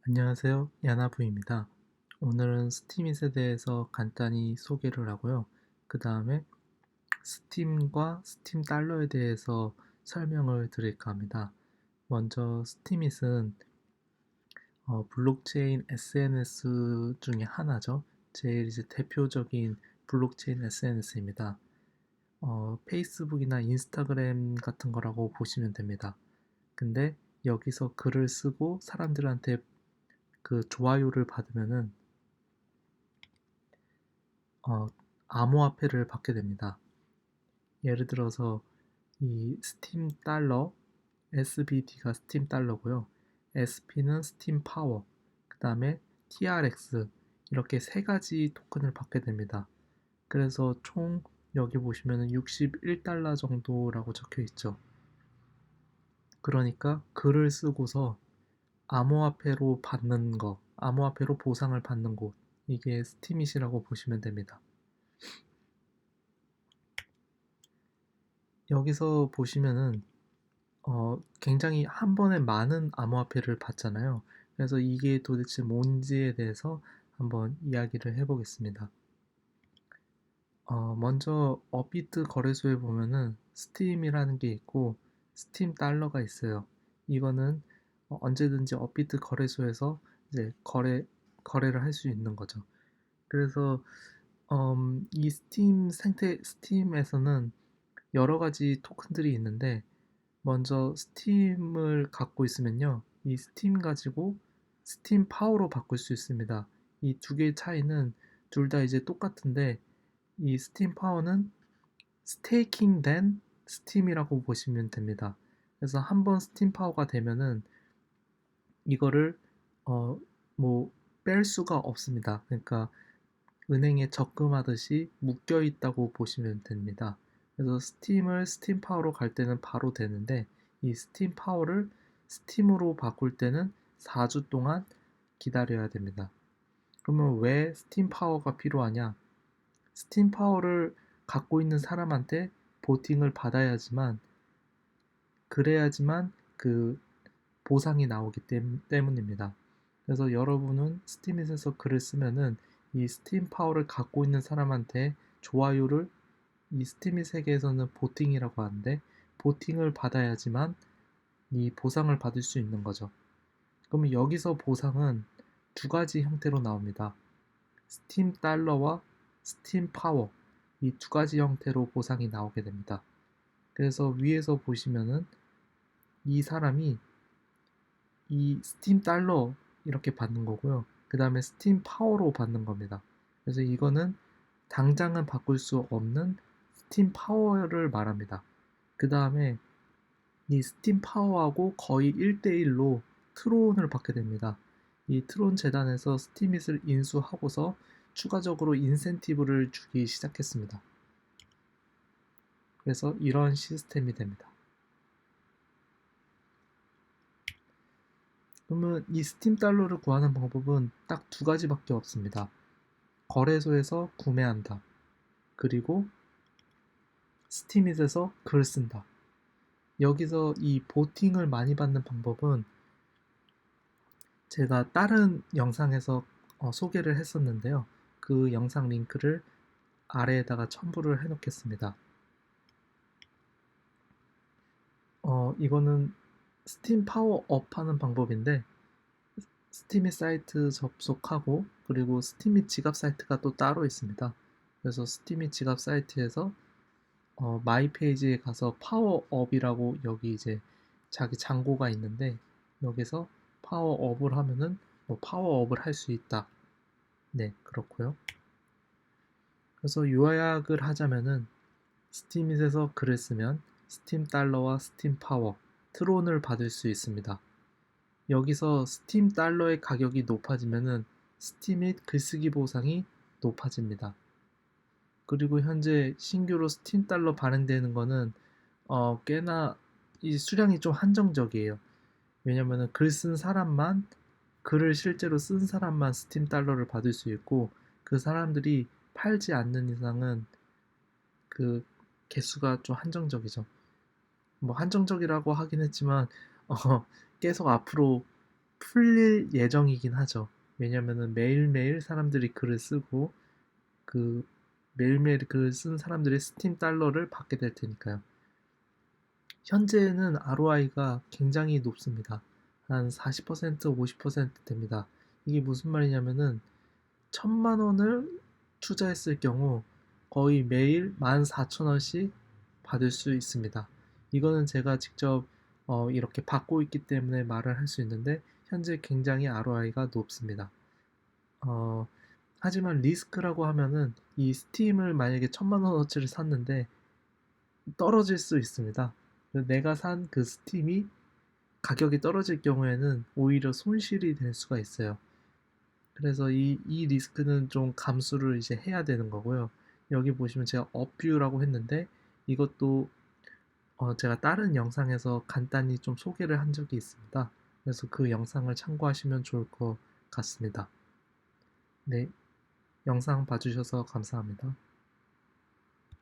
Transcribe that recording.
안녕하세요. 야나부입니다. 오늘은 스팀잇에 대해서 간단히 소개를 하고요. 그 다음에 스팀과 스팀 달러에 대해서 설명을 드릴까 합니다. 먼저 스팀잇은 블록체인 SNS 중에 하나죠. 제일 이제 대표적인 블록체인 SNS입니다. 페이스북이나 인스타그램 같은 거라고 보시면 됩니다. 근데 여기서 글을 쓰고 사람들한테 그 좋아요를 받으면은 어, 암호화폐를 받게 됩니다. 예를 들어서 이 스팀 달러, SBD가 스팀 달러고요. SP는 스팀 파워, 그 다음에 TRX 이렇게 세 가지 토큰을 받게 됩니다. 그래서 총 여기 보시면 61달러 정도라고 적혀 있죠. 그러니까 글을 쓰고서 암호화폐로 받는 거, 암호화폐로 보상을 받는 곳, 이게 스팀잇이라고 보시면 됩니다. 여기서 보시면은 굉장히 한 번에 많은 암호화폐를 받잖아요. 그래서 이게 도대체 뭔지에 대해서 한번 이야기를 해보겠습니다. 먼저 업비트 거래소에 보면은 스팀이라는 게 있고 스팀 달러가 있어요. 이거는 언제든지 업비트 거래소에서 이제 거래를 할 수 있는 거죠. 그래서 이 스팀에서는 여러 가지 토큰들이 있는데 먼저 스팀을 갖고 있으면요. 이 스팀 가지고 스팀 파워로 바꿀 수 있습니다. 이 두 개의 차이는 둘 다 이제 똑같은데 이 스팀 파워는 스테이킹 된 스팀이라고 보시면 됩니다. 그래서 한번 스팀 파워가 되면은 이거를 어, 뭐 뺄 수가 없습니다. 그러니까 은행에 적금하듯이 묶여 있다고 보시면 됩니다. 그래서 스팀을 스팀 파워로 갈 때는 바로 되는데 이 스팀 파워를 스팀으로 바꿀 때는 4주 동안 기다려야 됩니다. 그러면 왜 스팀 파워가 필요하냐? 스팀 파워를 갖고 있는 사람한테 보팅을 받아야지만 그래야지만 그 보상이 나오기 때문입니다. 그래서 여러분은 스팀잇에서 글을 쓰면은 이 스팀 파워를 갖고 있는 사람한테 좋아요를 이 스팀잇 세계에서는 보팅이라고 하는데 보팅을 받아야지만 이 보상을 받을 수 있는 거죠. 그러면 여기서 보상은 두 가지 형태로 나옵니다. 스팀 달러와 스팀 파워 이 두 가지 형태로 보상이 나오게 됩니다. 그래서 위에서 보시면은 이 사람이 이 스팀 달러 이렇게 받는 거고요. 그 다음에 스팀 파워로 받는 겁니다. 그래서 이거는 당장은 바꿀 수 없는 스팀 파워를 말합니다. 그 다음에 이 스팀 파워하고 거의 1대1로 트론을 받게 됩니다. 이 트론 재단에서 스팀잇을 인수하고서 추가적으로 인센티브를 주기 시작했습니다. 그래서 이런 시스템이 됩니다. 그러면 이 스팀 달러를 구하는 방법은 딱 두 가지밖에 없습니다. 거래소에서 구매한다. 그리고 스팀잇에서 글 쓴다. 여기서 이 보팅을 많이 받는 방법은 제가 다른 영상에서 소개를 했었는데요. 그 영상 링크를 아래에다가 첨부를 해 놓겠습니다. 이거는 스팀 파워업 하는 방법인데 스팀잇 사이트 접속하고 그리고 스팀잇 지갑 사이트가 또 따로 있습니다. 그래서 스팀잇 지갑 사이트에서 마이 페이지에 가서 파워업이라고 여기 이제 자기 잔고가 있는데 여기서 파워업을 하면은 뭐 파워업을 할 수 있다. 네, 그렇고요. 그래서 요약을 하자면은 스팀잇에서 글을 쓰면 스팀 달러와 스팀 파워, 트론을 받을 수 있습니다. 여기서 스팀 달러의 가격이 높아지면은 스팀잇 글쓰기 보상이 높아집니다. 그리고 현재 신규로 스팀 달러 발행되는 거는 꽤나 이 수량이 좀 한정적이에요. 왜냐면은 글 쓴 사람만 글을 실제로 쓴 사람만 스팀 달러를 받을 수 있고 그 사람들이 팔지 않는 이상은 그 개수가 좀 한정적이죠. 뭐 한정적이라고 하긴 했지만 어, 계속 앞으로 풀릴 예정이긴 하죠. 왜냐면은 매일매일 사람들이 글을 쓰고 그 매일매일 글을 쓴 사람들이 스팀 달러를 받게 될 테니까요. 현재는 ROI가 굉장히 높습니다. 한 40%, 50% 됩니다. 이게 무슨 말이냐면은 1,000만 원을 투자했을 경우 거의 매일 14,000원씩 받을 수 있습니다. 이거는 제가 직접 이렇게 받고 있기 때문에 말을 할 수 있는데 현재 굉장히 ROI가 높습니다. 어, 하지만 리스크라고 하면은 이 스팀을 만약에 1,000만 원어치를 샀는데 떨어질 수 있습니다. 내가 산 그 스팀이 가격이 떨어질 경우에는 오히려 손실이 될 수가 있어요. 그래서 이 리스크는 좀 감수를 이제 해야 되는 거고요. 여기 보시면 제가 업뷰라고 했는데 이것도 제가 다른 영상에서 간단히 좀 소개를 한 적이 있습니다. 그래서 그 영상을 참고하시면 좋을 것 같습니다. 네, 영상 봐주셔서 감사합니다.